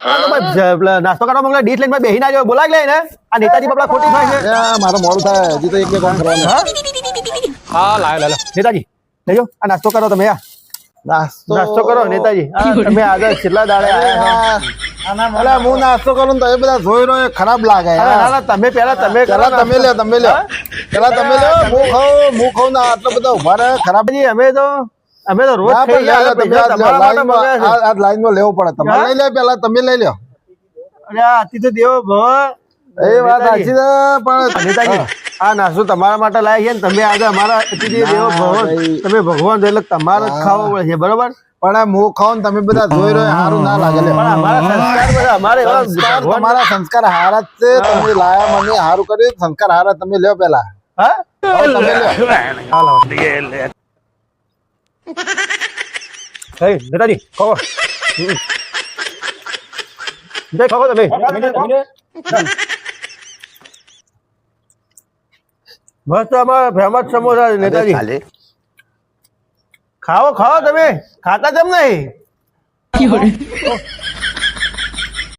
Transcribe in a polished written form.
નાસ્તો કરવા મોકલે ડીશ લઈને બેહી ના જાવ બોલાય લે ને આ નેતાજી બાપડા ખોટી થાય છે મારો મોડું થાય હજી તો એક બે કામ કરવાનું હા લાવ નેતાજી લેજો આ નાસ્તો કરો તમે આ નાસ્તો કરો નેતાજી તમે આગળ કેટલા દાડે આયા અલા હું નાસ્તો કરું તો એ બધા જોઈ રહ્યો ખરાબ લાગે તમે પેલા તમે પેલા તમે લ્યો પેલા તમે લ્યો હું ખાઉં ને આટલો બધા ઉભા રહે ખરાબ અમે તો રોજ લાઈન માં લેવું પડે તમારે લઈ લે પેલા તમે લઈ લ્યો અરે આથી તો દેવો ભવ એ વાત સાચી છે પણ નેતાજી આ નાસ્તો તમારા માટે લાવ્યા છે ને તમે આજે અમારા દેવો ભવ તમે ભગવાન એટલે તમારે જ ખાવો પડે છે બરોબર પણ હું ખાઉં તમે બધા જોઈ રહ્યો સારું ના લાગે તમારા સંસ્કાર હારા જ છે તમે લાયા મને સારું કર્યું સંસ્કાર હારા તમે લ્યો પેલા તમે નેતાજી ખાઓ ખાઓ તમે મસ્ત અમારા ફેમસ સમોસા છે નેતાજી ખાઓ તમે ખાતા કેમ નહીં